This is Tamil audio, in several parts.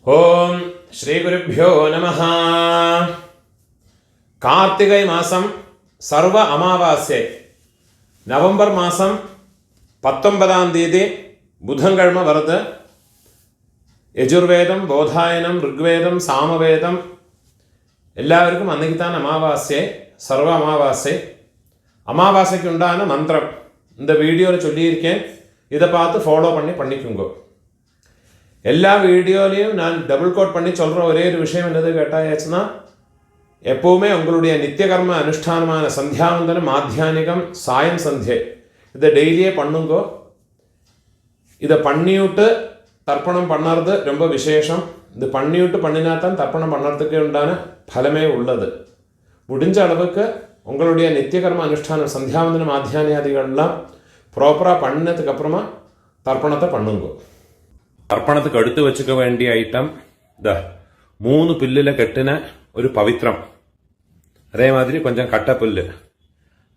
ഓം ശ്രീ ഗുരുഭ്യോ നമഃ. കാർത്തികൈ മാസം സർവ അമാവാസ്യ നവംബർ മാസം 19-ാം തീയതി ബുധൻകിഴമ വറുത്ത് യജുർവേദം, ബോധായനം, ഋഗ്വേദം, സാമവേദം എല്ലാവർക്കും അന്നേക്കിത്താൻ അമാവാസ്യ സർവ അമാവാസ്യ. அமாவாசைக்குண்டான மந்திரம் இந்த வீடியோவில் சொல்லியிருக்கேன். இதை பார்த்து ஃபாலோ பண்ணிக்குங்க. எல்லா வீடியோலையும் நான் டபுள் கோட் பண்ணி சொல்கிற ஒரே ஒரு விஷயம் என்னது கேட்டாச்சுன்னா, எப்போவுமே உங்களுடைய நித்தியகர்ம அனுஷ்டானமான சந்தியாவந்தனம், மாத்தியானிகம், சாயம் சந்தியை இதை டெய்லியே பண்ணுங்கோ. இதை பண்ணிவிட்டு தர்ப்பணம் பண்ணுறது ரொம்ப விசேஷம். இது பண்ணிவிட்டு பண்ணினாத்தான் தர்ப்பணம் பண்ணுறதுக்கு உண்டான பலமே உள்ளது. முடிஞ்ச அளவுக்கு உங்களுடைய நித்தியகர்ம அனுஷ்டானம் சந்தியாவந்தனம், மாத்தியானியாதிகள்லாம் ப்ராப்பராக பண்ணினதுக்கு அப்புறமா தர்ப்பணத்தை பண்ணுங்க. തർപ്പണത്തിക്ക് എടുത്തു വെച്ചുക വേണ്ടിയ ഐറ്റം 3 പുല്ലിലെ കെട്ടിന ഒരു പവിത്രം, അതേമാതിരി കൊഞ്ചം കട്ടപ്പുല്ല്,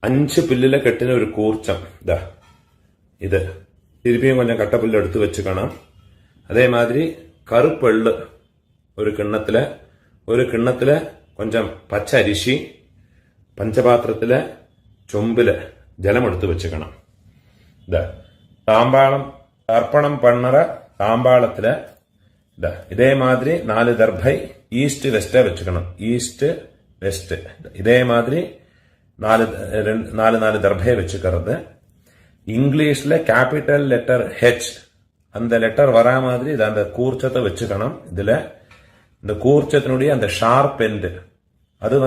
5 പുല്ലിലെ കെട്ടിന ഒരു കൂർച്ചം, ഇത് തിരുപ്പിയും കൊഞ്ചം കട്ടപ്പുല്ല് എടുത്തു വെച്ചുക്കണം. അതേമാതിരി കറുപ്പെള്ള് ഒരു കിണ്ണത്തില് കൊഞ്ചം പച്ച അരിശി, പഞ്ചപാത്രത്തിലെ ചൊമ്പില് ജലം എടുത്തു വെച്ചുക്കണം. താമ്പാളം തർപ്പണം പണ്ണറ താമ്പാളത്തില് ഇതേ മാതിരി 4 ദർഭൈ ഈസ്റ്റ് വെസ്റ്റ് വെച്ചുക്കണം. ഈസ്റ്റ് വെസ്റ്റ് ഇതേമാതിരി 4 ദർഭയെ വെച്ചുക്കறது. இங்கிலீஷ்ல கேபிட்டல் லெட்டர் ஹெச் அந்த லெட்டர் வரா மாதிரி இது அந்த கூர்ச்சத்தை வச்சுக்கணும். இதுல இந்த கூர்ச்சத்தினுடைய அந்த ஷார்ப் எண்டு அது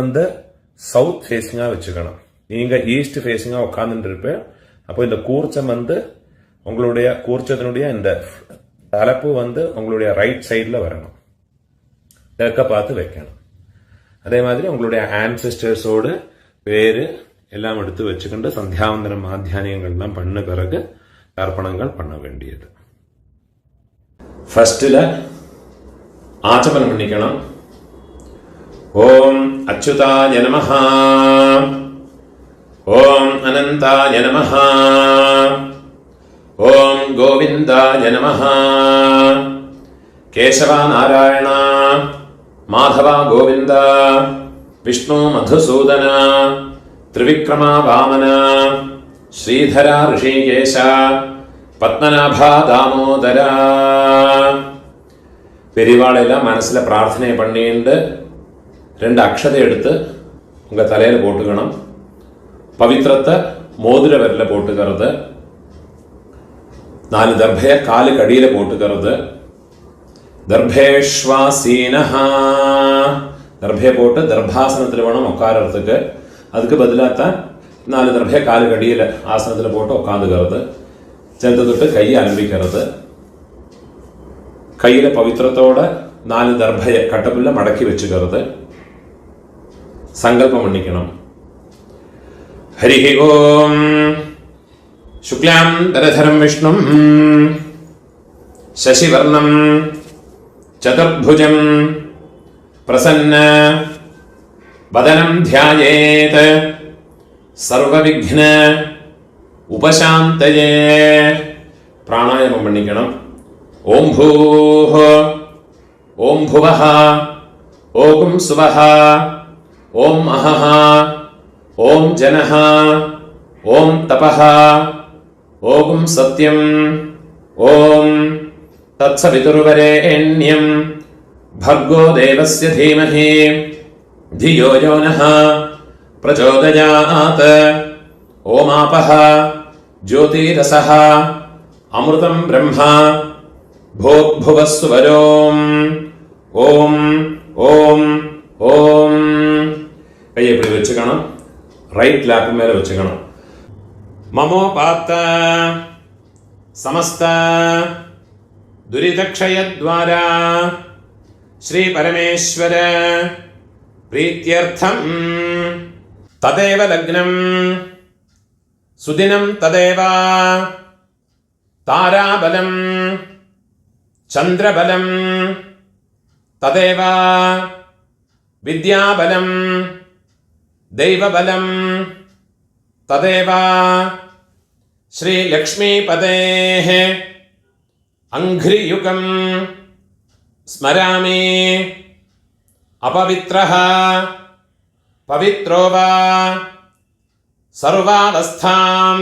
சவுத் ஃபேஸிங்கா வச்சுக்கணும். நீங்க ஈஸ்ட் ஃபேஸிங்கா உட்கார்ந்துட்டு இருப்பேன். அப்போ இந்த கூர்ச்சம் உங்களுடைய கூர்ச்சத்தினுடைய இந்த தலைப்பு உங்களுடைய ரைட் சைட்ல வரணும், தெற்க பார்த்து வைக்கணும். அதே மாதிரி உங்களுடைய ஆன்செஸ்டர்ஸோடு பேரு எல்லாம் எடுத்து வச்சுக்கிட்டு சந்தியாவந்தனம், மாத்தியானியங்கள்லாம் பண்ண பிறகு தர்ப்பணங்கள் பண்ண வேண்டியது. ஃபர்ஸ்ட்ல ஆச்சமனம் பண்ணிக்கணும். ஓம் அச்சுதாய நமஹ, ஓம் அனந்தாய நமஹ, ஓம் கோவிந்தாய நமஹ. கேசவ நாராயண மாதவ கோவிந்த, விஷ்ணு மதுசூதன, ത്രിവിക്രമ വാമന, ശ്രീധര ഋഷികേശ, പത്മനാഭ ദാമോദര. பெரியவாளெல்லாம் மனசில் பிரார்த்தனை பண்ணிட்டு 2 அக்ஷதை எடுத்து உங்கள் தலையில் போட்டுக்கணும். பவித்திரத்தை மோதிர விரல போட்டுக்கிறது. 4 தர்பையை காலுக்கு அடியில் போட்டுக்கிறது. தர்பேஷ்வாசீனஹ, தர்பையை போட்டு தர்பாசனத்தில் வேணும் உட்காரத்துக்கு. அதுக்கு பதிலாகத்தான் 4 தர்பையை காலுக்கு அடியில் ஆசனத்தில் போட்டு உட்காந்துக்கிறது. சேர்த்து தொட்டு கையை அலம்பிக்கிறது. கையில் பவித்திரத்தோட 4 தர்பையை கட்டப்புள்ள மடக்கி வச்சுக்கிறது. சங்கல்பம் பண்ணிக்கணும். ஹரி ஓம் சுக்லாம் தரதரம் விஷ்ணும் சசிவர்ணம் சதுர்புஜம் பிரசன்ன வதனம் தியாயேத் சர்வவிக்ன உபசாந்தயே. பிராணாயாமம் பண்ணிக்கணும். ஓம் பூஹ, ஓம் புவஹ, ஓம் சுவஹ, ஓம் அஹஹ, ஓம் ஜனஹ, ஓம் தபஹ, ஓம் சத்யம், ஓம் தத்சவிதுர்வரேண்யம் भर्गो देवस्य धीमहि धियो यो नः प्रचोदयात्. ओमापः ज्योतिरसः अमृतं ब्रह्म भोग्भुवस्वरोम्. ஓம் ஓம் ஓம். கையை இப்படி வச்சுக்கணும். ரைட் லேப் மேலே வச்சுக்கணும். மமோபாத்த சமஸ்த துரிதக்ஷயத்வாரா ஸ்ரீ பரமேஸ்வர பிரீத்யர்த்தம் ததேவ லக்னம் சுதினம் ததேவ தாராபலம் சந்திரபலம் ததேவ வித்யாபலம் தெய்வபலம் ததேவ ஸ்ரீலக்ஷ்மீபதேஹ அங்க்ரியுகம் स्मरामि अपवित्रः पवित्रो वा सर्वावस्थां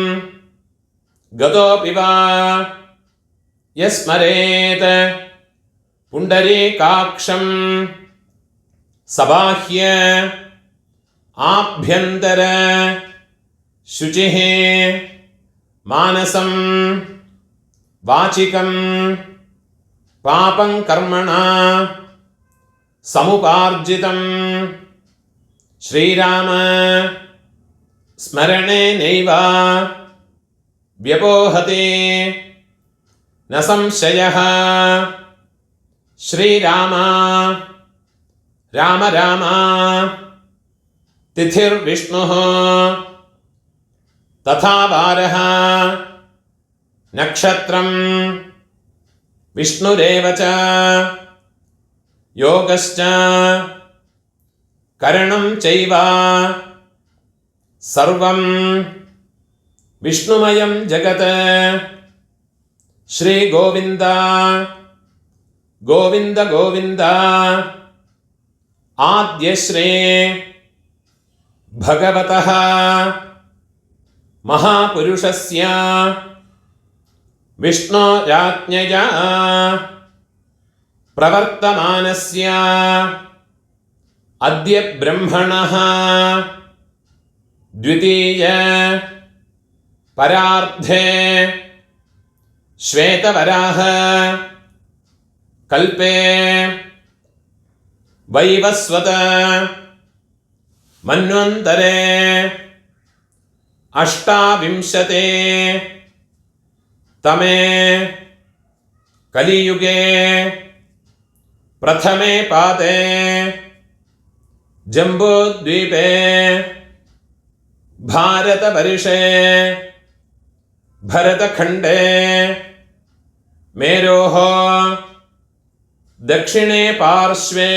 गतोऽपि वा यस्मरेत् पुण्डरीकाक्षं सबाह्य आभ्यन्तर शुचिः मानसं वाचिकं पापं कर्मणा समुपार्जितं श्रीराम स्मरणेनैव व्यपोहते न संशयः श्रीराम राम राम तिथिर्विष्णुः तथा वारः नक्षत्रं विष्णुरेव च योगश्च करणं चैव सर्वं विष्णुमयं जगत् श्री गोविंद गोविंद गोविंद आद्यश्री भगवतः महापुरुषस्य विष्णोराज्ञया प्रवर्तमानस्य अद्य ब्रह्मणः द्वितीय परार्धे श्वेतवराह कल्पे वैवस्वत मन्वन्तरे अष्टाविंशते तमे कलियुगे प्रथमे पादे जम्बूद्वीपे भारतवर्षे भरतखण्डे मेरोः दक्षिणे पार्श्वे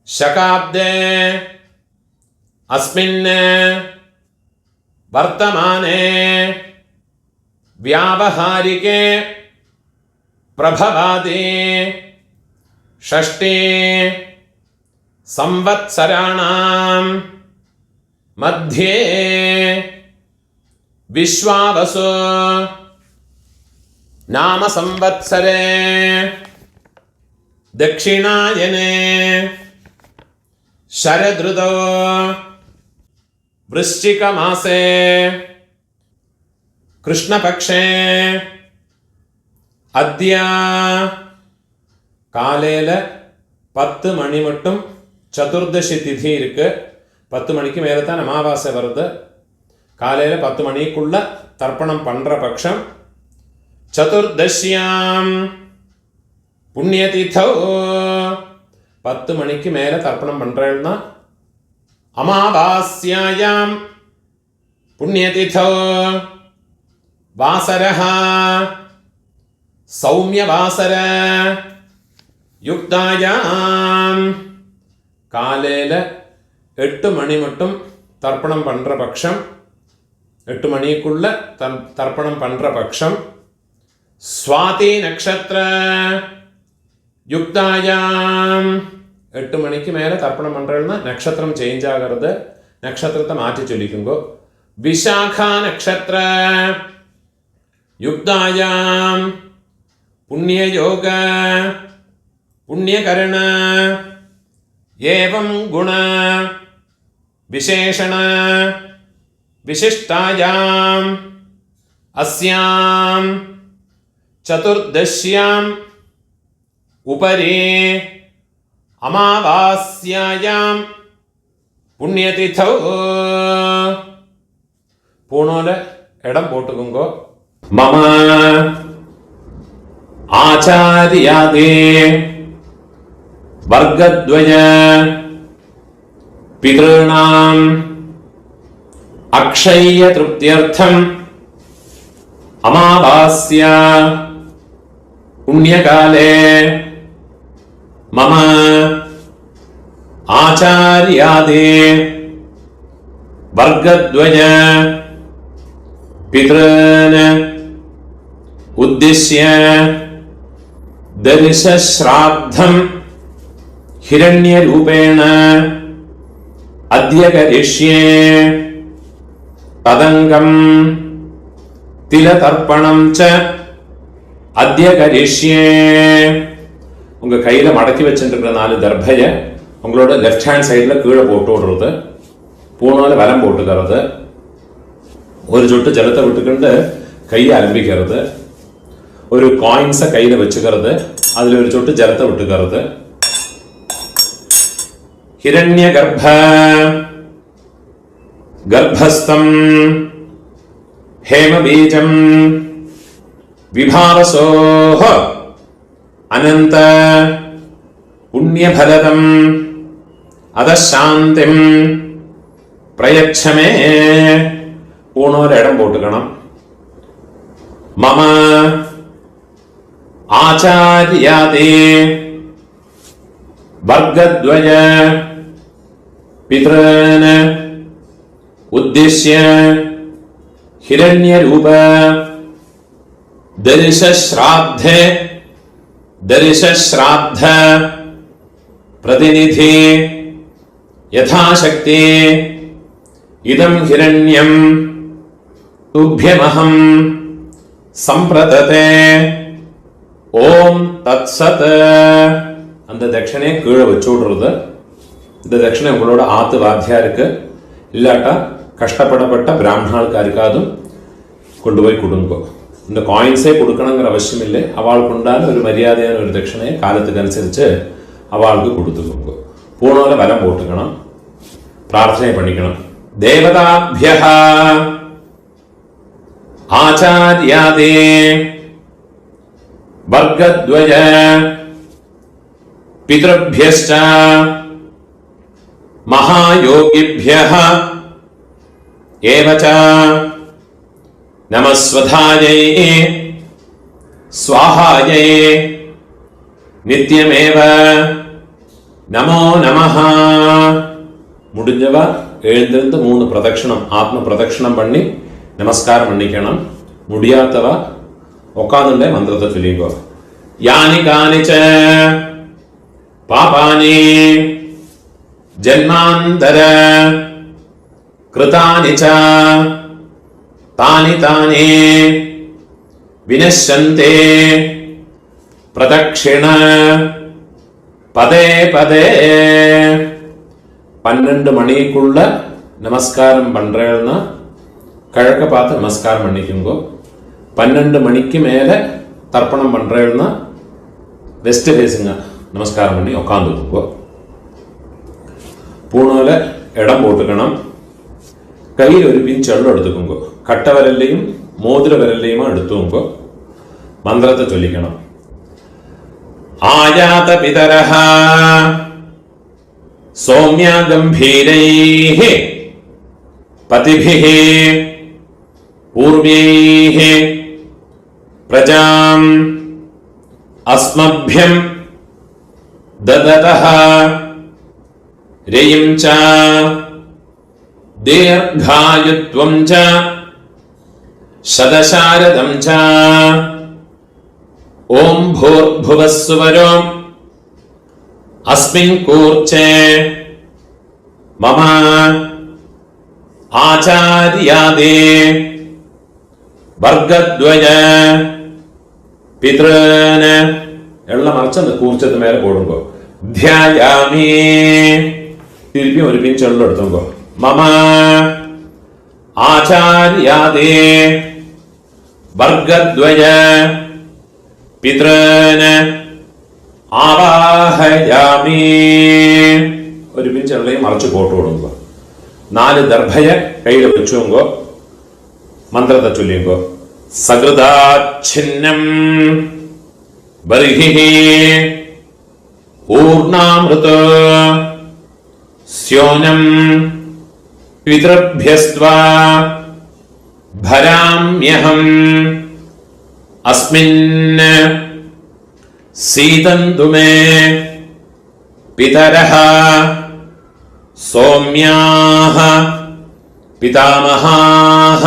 शकाब्दे अस्मिन् वर्तमाने व्यावहारिके प्रभवादि षष्ठी संवत्सराणां मध्ये विश्वावसु नाम संवत्सरे दक्षिणायने शरदृतौ वृश्चिक मासे कृष्णपक्षे अद्य காலையில் 10 மணி மட்டும் சதுர்தசி திதி இருக்கு. 10 மணிக்கு மேலே தான் அமாவாசை வருது. காலையில் 10 மணிக்குள்ள தர்ப்பணம் பண்ணுற பட்சம் சதுர்தசியாம் புண்ணியதீதோ 10 மணிக்கு மேலே தர்ப்பணம் பண்ணுறேன்னா அமாவாஸ்யாயாம் புண்ணியதீதோ வாசரஹ சௌமியவாசர யுக்தாயாம் காலையில் 8 மணி மட்டும் தர்ப்பணம் பண்ணுற பட்சம் 8 மணிக்குள்ள தர்ப்பணம் பண்ணுற பட்சம் ஸ்வாதி நக்ஷத்திர யுக்தாயாம் 8 மணிக்கு மேலே தர்ப்பணம் பண்ணுறதுன்னா நட்சத்திரம் சேஞ்ச் ஆகிறது. நட்சத்திரத்தை மாற்றி சொல்லிக்குங்கோ. விசாகா நக்ஷத்திர யுக்தாயாம் புண்ணியயோக புண்ணியகரண ஏவம் குண விசேஷண விசிஷ்டாயாம் அஸ்யாம் சதுர்தஷ்யாம் உபரி அமாவாஸ்யாயாம் புண்ணியதிதௌ பூணோல இடம் போட்டுக்குங்கோ. மம ஆச்சாரியாதே வர்க்கத்வய பிதॄணாம் அக்ஷய திருப்தியர்த்தம் அமாவாஸ்யா புண்ணியகாலே மம ஆச்சாரியாதே வர்க்கத்வய பிதॄன் உத்திஷ்ய ദർശ ശ്രാദ്ധം ഹിരണ്യരൂപേണ അദ്യ കരിഷ്യേ തദംഗം തിലതർപ്പണം ച അദ്യ കരിഷ്യേ. உங்க கையில மடக்கி வச்சுருக்கிற 4 தர்பைய உங்களோட லெஃப்ட் ஹேண்ட் சைட்ல கீழே போட்டு விடுறது, பூனால வலம் போட்டுக்கிறது, ஒரு சொட்டு ஜலத்தை விட்டுக்கிண்டு கையை அலம்பிக்கிறது, ஒரு காயின்ஸை கையில வச்சுக்கிறது, அதுல ஒரு சொட்டு ஜலத்தை விட்டுக்கிறது. ஹிரண்ய கர்ப்ப கர்ப்பஸ்தம் ஹேம பீஜம் விபாவசோஹ அனந்த புண்ணியபலதம் அதசாந்திம் பிரயச்சமே. பூணோர் இடம் போட்டுக்கணும். மம ஆச்சாரியாதே வர்க்கத்வய பித்ரன் உத்திஷ்ய ஹிரண்யரூப தரிசஸ்ராத்தே दर्शश्राद्ध प्रतिनिधि यथाशक्ति इदं हिरण्यं तुभ्यमहं संप्रदते ஓம் தத்சத். அந்த தட்சணையை கீழே வச்சு விடுறது. இந்த தட்சணை உங்களோட ஆத்து வாத்தியாருக்கு இல்லாட்டா கஷ்டப்படப்பட்ட பிராமணாளுக்காருக்காதும் கொண்டு போய் கொடுங்க. இந்த காயின்ஸே கொடுக்கணுங்கிற அவசியம் இல்லை. அவளுக்கு உண்டான ஒரு மரியாதையான ஒரு தட்சணையை காலத்துக்கு அனுசரித்து அவளுக்கு கொடுத்துக்கோங்க. பூனோல வலம் போட்டுக்கணும், பிரார்த்தனை பண்ணிக்கணும். தேவதாபிய ஆச்சாரியாதே வர்க்கத்வய பித்ருभ्यश्च மகாயோகிभ्यः ஏவ ச நமஸ்வதாயை ஸ்வாஹாயை நித்யமேவ நமோ நமஹ. முடிஞ்சவ எழுந்திருந்து 3 பிரதட்சணம் ஆத்ம பிரதட்சணம் பண்ணி நமஸ்காரம் பண்ணிக்கணும். முடியாதவ உட்காந்துட்டே மந்திரத்தை சொல்லிக்கோ. யானி கானிச்ச பாபானி ஜன்மாந்தர கிருதானி ச தானி தானே வினஷ்யந்தே பிரதக்ஷிண பதே பதே. 12 மணிக்குள்ள நமஸ்காரம் பண்றேன்னா கிழக்க பார்த்து நமஸ்காரம் பண்ணிக்குங்கோ. 12 மணிக்கு மேல தர்ப்பணம் பண்றேன்னா வெஸ்ட் ஃபேஸிங்க நமஸ்காரம் பண்ணி உட்காந்துக்குங்கோ. பூனோல இடம் போட்டுக்கணும். கையில் ஒரு பிஞ்ச் எள்ளு எடுத்துக்கோங்க. கட்ட விரல்லையும் மோதிர விரல்லையுமா எடுத்துக்கோங்க. மந்திரத்தை சொல்லிக்கணும். ஆயாத பிதரஹ சௌம்யா கம்பீரைஹ பதிபிஹ பூர்வைஹ பிரஜாம் அஸ்மப்யம் தததஹ ரேயம் ச दीर्घायुत्वं च शतशारदं च ओं भूर्भुवः सुवरो अस्मिन् कूर्चे मम आचार्यादे वर्गद्वय पितॄन् എല്ലാം മറിച്ച് அந்த കൂർച്ചത്ത് മേലെ പോടുമ്പോ ധ്യായാമി. തിരുപ്പി ഒരു പിഞ്ച് എള്ളം എടുത്തുമ്പോ മമ ആചാര്യാദേ വർഗദ്വയ പിതॄന് ആവാഹയാമി. ഒരു പിഞ്ച് എള്ളയും മറിച്ച് പോട്ട് കൊടുങ്കോ. 4 ദർഭയെ കയ്യിൽ വെച്ചുങ്കോ. മന്ത്രത്തെ ചൊല്ലിങ്കോ. സകൃതാച്ഛിന്നം ബർഹിഃ ഊർണാമൃത സ്യോനം പിതൃഭ്യസ്ത്വാ ഭരാമ്യഹം അസ്മിन् സീതന്തു മേ പിതരഃ സൗമ്യാഃ പിതാമഹാഃ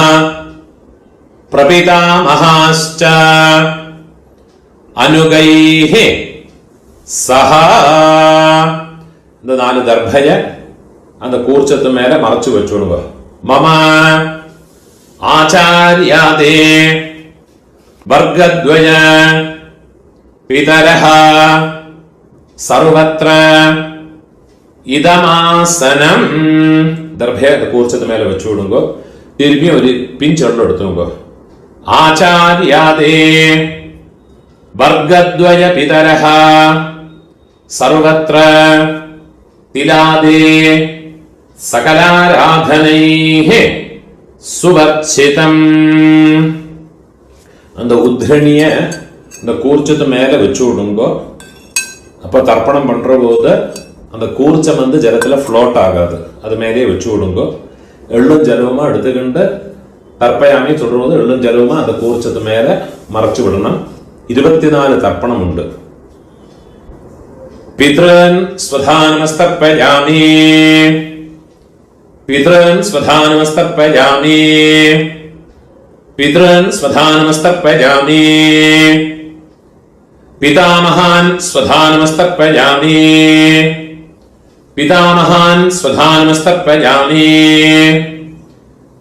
പ്രപിതാമഹാശ്ച അനുഗൈഹി സഹ. இந்த 4 தர்பய அந்த கூர்ச்சத்து மேல மறைச்சு வச்சுடுங்க. மம ஆச்சாரியாதே வர்க்கத்வய பிதரஹ சர்வத்ர இதமாசனம். தர்பய கூர்ச்சத்து மேல வச்சு விடுங்க. திரும்பி ஒரு பிஞ்ச் வெള്ളം എടുത്തുங்க. ആചാര്യാദേ വർഗദ്വയ പിതരഃ സർവത്ര തിലാദേ സകലാരാധനൈഃ സുവർച്ചിതം. அந்த உத்ரணிய இந்த கூர்ச்சத்து மேல வச்சு விடுங்க. அப்ப தர்ப்பணம் பண்ற போது அந்த கூர்ச்சம் வந்து ஜலத்துல ஃப்ளோட் ஆகாது. அது மேலே வச்சு விடுங்க. எள்ளும் ஜலவுமா எடுத்துக்கிண்டு தர்ப்பயாமி சொல்லும்போது எள்ளும் ஜலவுமா அந்த கூர்ச்சத்து மேல மறைச்சு விடணும். 24 தர்ப்பணம் உண்டு. பித்ரன் ஸ்வதானமஸ்தர்ப்பயாமி பித்ரன் ஸ்வதானமஸ்தர்ப்பயாமி பித்ரன் ஸ்வதானமஸ்தர்ப்பயாமி பிதாமகான் ஸ்வதானமஸ்தர்ப்பயாமி பிதாமகான் ஸ்வதானமஸ்தர்ப்பயாமி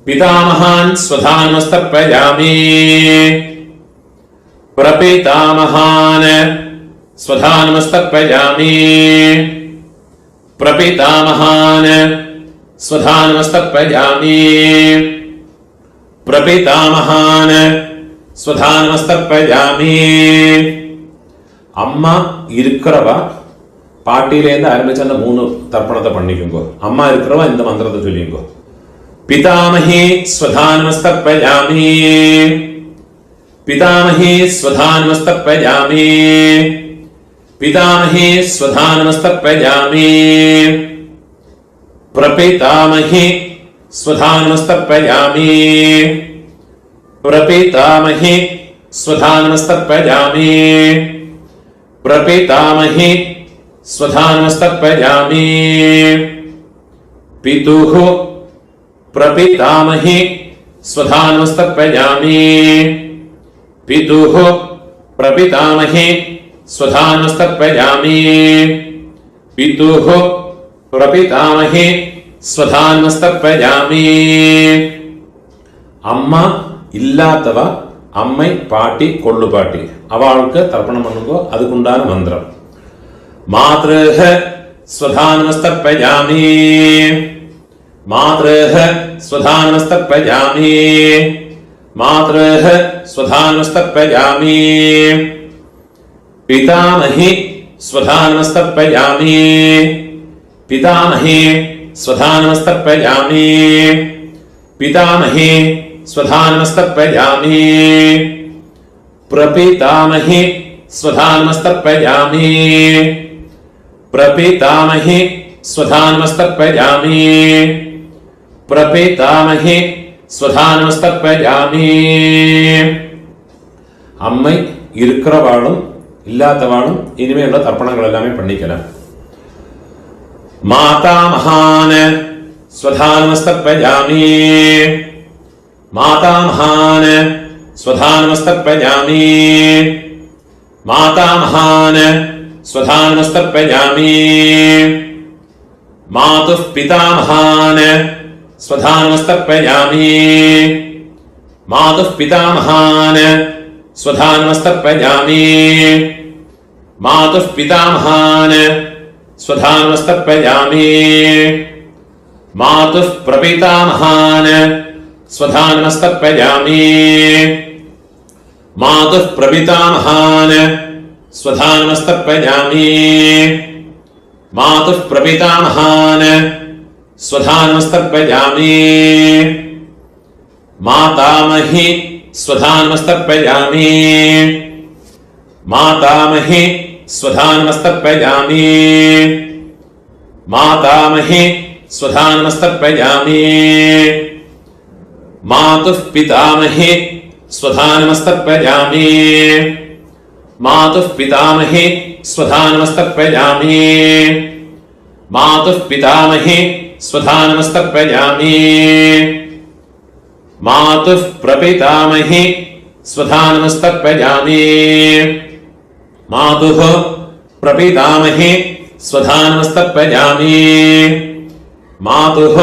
பிதாமகான் ஸ்வதானமஸ்தர்ப்பயாமி பிரபிதாமகான் ஸ்வதானமஸ்தர்ப்பயாமி பிரபிதாமகான் ஸ்வதானமஸ்தர்ப்பயாமி பிரபிதாமகான் ஸ்வதானமஸ்தர்ப்பயாமி. அம்மா இருக்கிறவா பாட்டியிலேருந்து ஆரம்பிச்சு அந்த 3 தர்ப்பணத்தை பண்ணிக்குங்கோ. அம்மா இருக்கிறவா இந்த மந்திரத்தை சொல்லிங்கோ. பிதாமஹி ஸ்வதானமஸ்தர்ப்பயாமி பிதாமஹி ஸ்வதானமஸ்தர்ப்பயாமி பிதாமஹி ஸ்வதானமஸ்தர்ப்பயாமி பிரபிதாமஹி ஸ்வதானமஸ்தர்ப்பயாமி பிரபிதாமஹி ஸ்வதானமஸ்தர்ப்பயாமி பிரபிதாமஹி ஸ்வதானமஸ்தர்ப்பயாமி பிதுः பிரபிதாமஹி ஸ்வதானமஸ்தர்ப்பயாமி பிதுः பிரபிதாமஹி ஸ்வதானமஸ்தர்ப்பயாமி பிதுः பிரபிதாமஹி ஸ்வதானமஸ்தர்ப்பயாமி. அம்மா இல்லாதவ அம்மை பாட்டி கொள்ளு பாட்டி அவளுக்கு தர்ப்பணம் பண்ணுங்கோ. அதுக்குண்டான மந்திரம் மாத்ருஹ ஸ்வதானமஸ்தர்ப்பயாமி மாத்ருஹ ஸ்வதானமஸ்தர்ப்பயாமி மாத்ருஹ ஸ்வதானமஸ்தர்ப்பயாமி பிதாமஹி ஸ்வதானமஸ்தர்ப்பயாமி பிதாமஹி ஸ்வதானமஸ்தர்ப்பயாமி பிதாமஹி ஸ்வதானமஸ்தர்ப்பயாமி பிரபிதாமஹி ஸ்வதானமஸ்தர்ப்பயாமி பிரபிதாமஹி ஸ்வதானமஸ்தர்ப்பயாமி பிரபிதாமஹி ஸ்வதானமஸ்தர்ப்பயாமி. அம்மை இருக்கிறவாளும் இல்லாதவாளும் இனிமேல் தர்ப்பணங்கள் எல்லாமே பண்ணிக்கலாம். மாதாமகான் ஸ்வதானமஸ்தர்ப்பயாமி மாதாமகான் ஸ்வதானமஸ்தர்ப்பயாமி மாதாமகான் ஸ்வதானமஸ்தர்ப்பயாமி மாதுः பிதாமகான் ஸ்வதானமஸ்தர்ப்பயாமி மாதுः பிதாமகான் ஸ்வதானமஸ்தர்ப்பயாமி மாதுः பிதாமகான் ஸ்வதானமஸ்தர்ப்பயாமி மாதுः பிரபிதாமகான் ஸ்வதானமஸ்தர்ப்பயாமி மாதுः பிரபிதாமகான் ஸ்வதானமஸ்தர்ப்பயாமி மாதுः பிரபிதாமகான் ஸ்வதானமஸ்தர்ப்பயாமி மாதாமஹி ஸ்வதானமஸ்தர்ப்பயாமி மாதாமஹி ஸ்வதானமஸ்தர்ப்பயாமி மாதாமஹி ஸ்வதானமஸ்தர்ப்பயாமி மாதுः பிதாமஹி ஸ்வதானமஸ்தர்ப்பயாமி மாதுः பிதாமஹி ஸ்வதானமஸ்தர்ப்பயாமி மாதுः பிதாமஹி ஸ்வதானமஸ்தர்ப்பயாமி மாதுः பிரபிதாமஹி ஸ்வதானமஸ்தர்ப்பயாமி मातुः प्रपितामहे स्वधानमस्तर्पयामि मातुः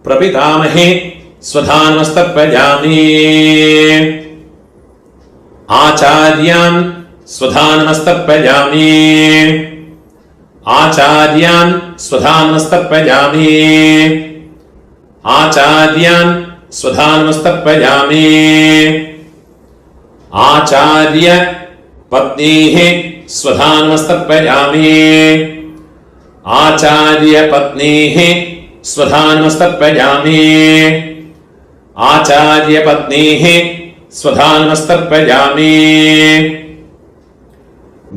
प्रपितामहे स्वधानमस्तर्पयामि आचार्यान् स्वधानमस्तर्पयामि आचार्यान् स्वधानमस्तर्पयामि आचार्यान् स्वधानमस्तर्पयामि आचार्य पत्नीः स्वधानमस्तर्पयामि आचार्य पत्नीः स्वधानमस्तर्पयामि आचार्य पत्नीः स्वधानमस्तर्पयामि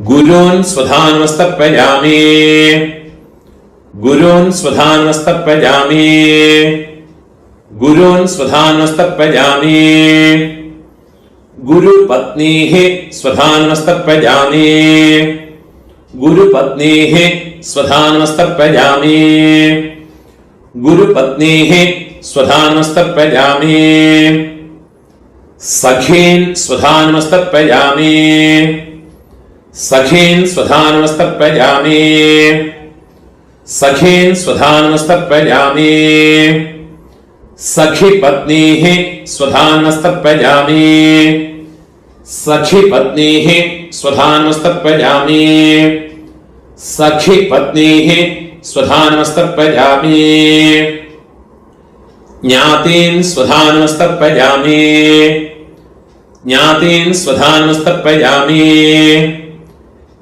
गुरून् स्वधानमस्तर्पयामि गुरून् स्वधानमस्तर्पयामि गुरून् स्वधानमस्तर्पयामि गुरुपत्नीः स्वधानमस्तर्पयामि गुरुपत्नीः स्वधानमस्तर्पयामि गुरुपत्नीः स्वधानमस्तर्पयामि सखीन् स्वधानमस्तर्पयामि सखीन् स्वधानमस्तर्पयामि सखीन् स्वधानमस्तर्पयामि सखी पत्नीः स्वधानमस्तर्पयामि सखी पत्नीः स्वधानमस्तर्पयामि सखी पत्नीः स्वधानमस्तर्पयामि ज्ञातीन् स्वधानमस्तर्पयामि ज्ञातीन् स्वधानमस्तर्पयामि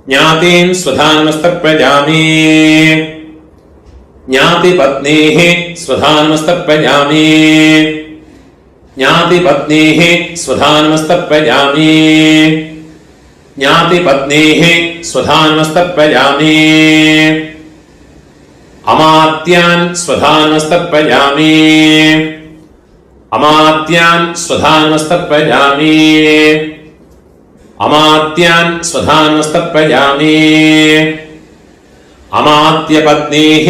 ज्ञातीन् स्वधानमस्तर्पयामि ज्ञातिपत्नीः स्वधानमस्तर्पयामि ज्ञातिपत्नीः स्वधानमस्तर्पयामि ज्ञातिपत्नीः स्वधानमस्तर्पयामि अमात्यान् स्वधानमस्तर्पयामि अमात्यान् स्वधानमस्तर्पयामि अमात्यान् स्वधानमस्तर्पयामि अमात्यपत्नीः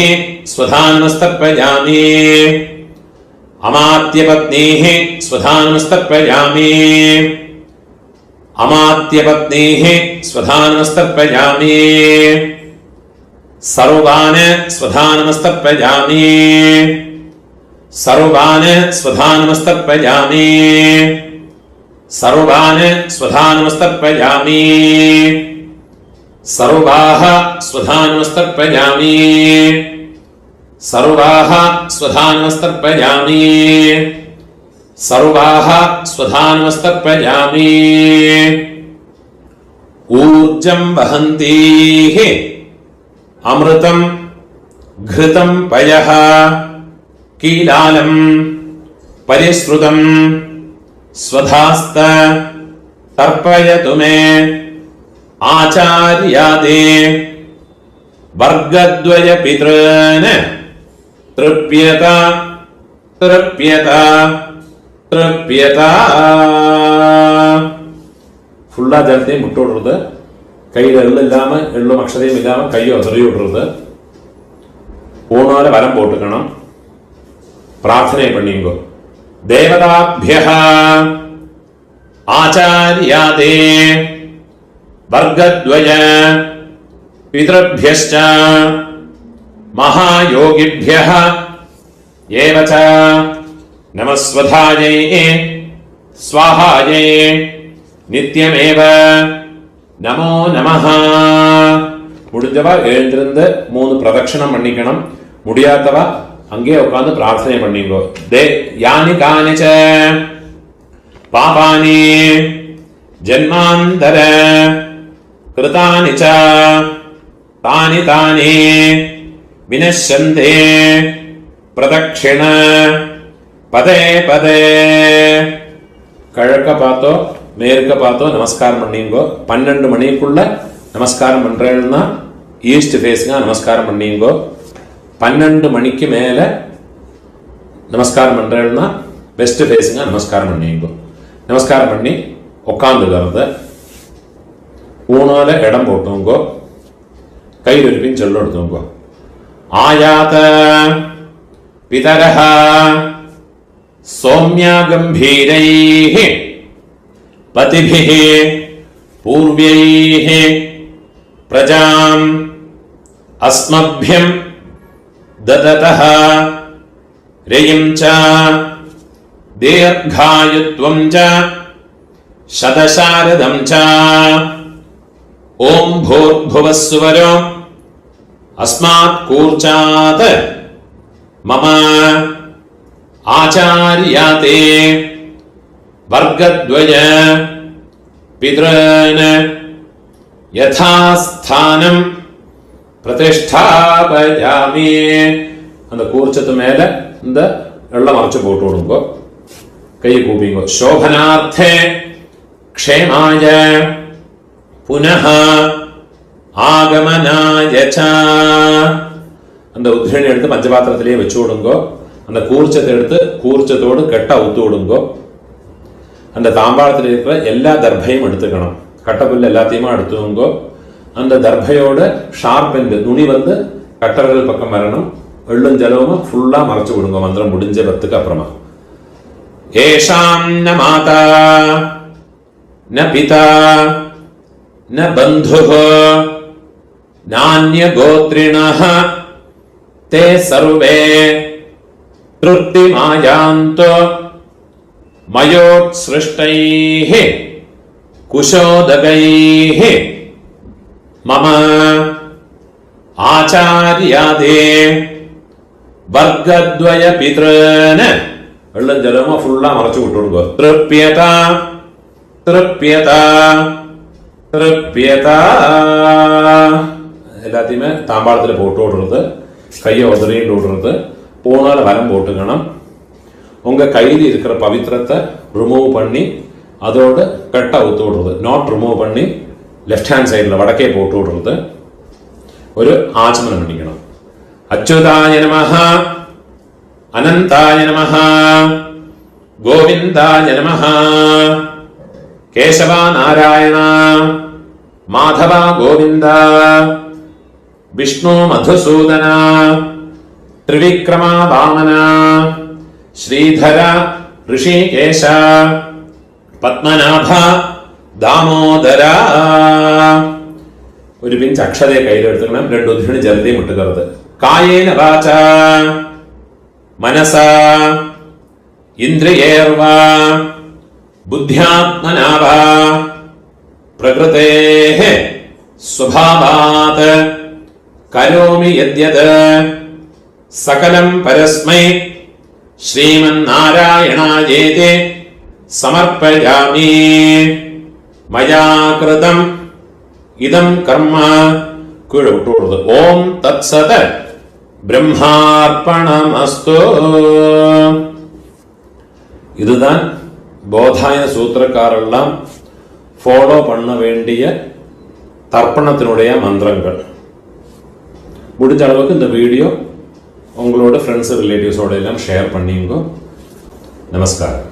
स्वधानमस्तर्पयामि अमात्यपत्नीः स्वधानमस्तर्पयामि अमात्यपत्नीः स्वधानमस्तर्पयामि सर्वान् स्वधानमस्तर्पयामि सर्वान् स्वधानमस्तर्पयामि सर्वान् स्वधानमस्तर्पयामि सर्वाः स्वधानमस्तर्पयामि सर्वाः स्वधानमस्तर्पयामि सर्वाः स्वधानमस्तर्पयामि ऊर्जं वहन्तीः अमृतं घृतं पयः कीलालं परिश्रुतं स्वधास्त तर्पयतु मे आचार्यादे वर्गद्वय पितॄन् तृप्यत तृप्यत तृप्यत ഫുള്ളാ ജലത്തെയും വിട്ടുവിടരുത് കയ്യിൽ എള്ളില്ലാമ എള്ളും അക്ഷതയും ഇല്ലാമ കയ്യോ തെറിയോ വിടരുത് ഊണോലെ വരം പോട്ടുക്കണം പ്രാർത്ഥന പണിയുമ്പോ ദേവതാഭ്യഃ ആചാര്യാദേ വർഗദ്വയ പിതൃഭ്യശ്ച മഹായോഗിഭ്യഃ ഏവച നമസ്വധായൈ സ്വാഹായൈ നിത്യമേവ நமோ நமஹ. முடிஞ்சவா எழுந்திருந்து 3 பிரதட்சணம் பண்ணிக்கணும். முடியாதவா அங்கே உட்கார்ந்து பிரார்த்தனை பண்ணிங்கோ. யானி கானிச்ச பாபானி ஜன்மாந்தர கிருதானி ச தானி தானி வினஷ்யந்தே பிரதட்சிண பதே பதே. கிழக்க பார்த்தோ மேற்க பார்த்தோ நமஸ்காரம் பண்ணிங்கோ. 12 மணிக்குள்ள நமஸ்காரம் பண்றேன்னா ஈஸ்ட் ஃபேஸுங்க நமஸ்காரம் பண்ணிங்கோ. 12 மணிக்கு மேல நமஸ்காரம் பண்றேன்னா வெஸ்ட் ஃபேஸுங்க நமஸ்காரம் பண்ணிங்கோ. நமஸ்காரம் பண்ணி உட்காந்துக்கிறது. ஊனால இடம் போட்டுங்கோ. கையில் ஒரு பின் சொல்ல எடுத்துங்கோ. ஆயாத பிதரஹ சௌம்யா கம்பீரைஹ பதிபிஹ பூர்வைஹ प्रजाम् अस्मभ्यम् ददतः रयिम् च दीर्घायुत्वम् च शतशारदम् च ओम भूर्भुवः सुवरो अस्मात् कूर्चात् मम आचार्याते वर्गद्वय पितॄन् यथास्थानं प्रतिष्ठापयामि. அந்த கூர்ச்சத்து மேல இந்த வெள்ளம் மறைச்சு போட்டு விடுங்கோ. கை கூப்பிங்கோ. சோபனார்த்தே க்ஷேமாய புனः ஆகமனாய ச. அந்த உத்ரணி எடுத்து பஞ்சபாத்திரத்திலேயே வச்சு விடுங்கோ. அந்த கூர்ச்சத்தை எடுத்து கூர்ச்சத்தோடு கெட்டா ஊத்து விடுங்கோ. அந்த தாம்பாளத்தில் இருக்கிற எல்லா தர்பையும் எடுத்துக்கணும். கட்டப்புல்ல எல்லாத்தையுமா எடுத்துங்கோ. அந்த தர்பையோட ஷார்ப் எண்டு நுனி வந்து கட்டர்கள் பக்கம் வரணும். வெள்ளும் ஜலமும் ஃபுல்லா மறைச்சு விடுங்க. மந்திரம் முடிஞ்ச 10க்கு அப்புறமா. ஏஷாம் ந மாதா ந பிதா ந பந்துஹ நான்ய கோத்ரிணஹ தே சர்வே திருப்திமாயாந்தோ மயோத்ஸ்ருஷ்டைஹ குஷோதகைஹ மம ஆச்சார்யாதே வர்க்கத்வய பித்ருன். வெள்ளம் ஜலமா ஃபுல்லா மறைச்சு விட்டுடுங்க. திருப்யதா திருப்யதா திருப்யதா. எல்லாத்தையுமே தாம்பாளத்தில் போட்டு விடுறது. கையை உதறிட்டு விடுறது. போனால வரம் போட்டுக்கணும். உங்க கையில் இருக்கிற பவித்திரத்தை ரிமூவ் பண்ணி அதோட கட்டா ஊத்து விடுறது. நாட் ரிமூவ் பண்ணி லெஃப்ட் ஹேண்ட் சைடில் வடக்கே போட்டு விடுறது. ஒரு ஆச்சமனம் பண்ணிக்கணும். அச்சுதாய நமஹ அனந்தாய நமஹ கோவிந்தாய நமஹ கேசவா நாராயண மாதவா கோவிந்த விஷ்ணு மதுசூதன திரிவிக்ரமா வாமன ஸ்ரீதர ரிஷிகேஷ பத்மநாப தாமோதர. ഒരു പിഞ്ച് അക്ഷതയെ കയ്യിലെടുത്തുക്കണം. 2 ഉദ്ധിണി ജലത്തെയും ഇട്ടുകരുത്. കായേന വാച മനസാ ഇന്ദ്രിയേർവാ ബുദ്ധ്യാത്മനാവാ പ്രകൃതേഃ സ്വഭാവാത് കരോമി യദ്യത് സകലം പരസ്മൈ ശ്രീമന്നാരായണായേതി സമർപ്പയാമി. മയാ കൃതം இதம் கர்ம கீழே விட்டு விடுறது. ஓம் தத் சத பிரம்மார்ப்பணமஸ்து. இதுதான் போதாயன சூத்திரக்காரெல்லாம் ஃபாலோ பண்ண வேண்டிய தர்ப்பணத்தினுடைய மந்திரங்கள். முடிஞ்ச அளவுக்கு இந்த வீடியோ உங்களோட ஃப்ரெண்ட்ஸ் ரிலேட்டிவ்ஸோட எல்லாம் ஷேர் பண்ணிங்க. நமஸ்காரம்.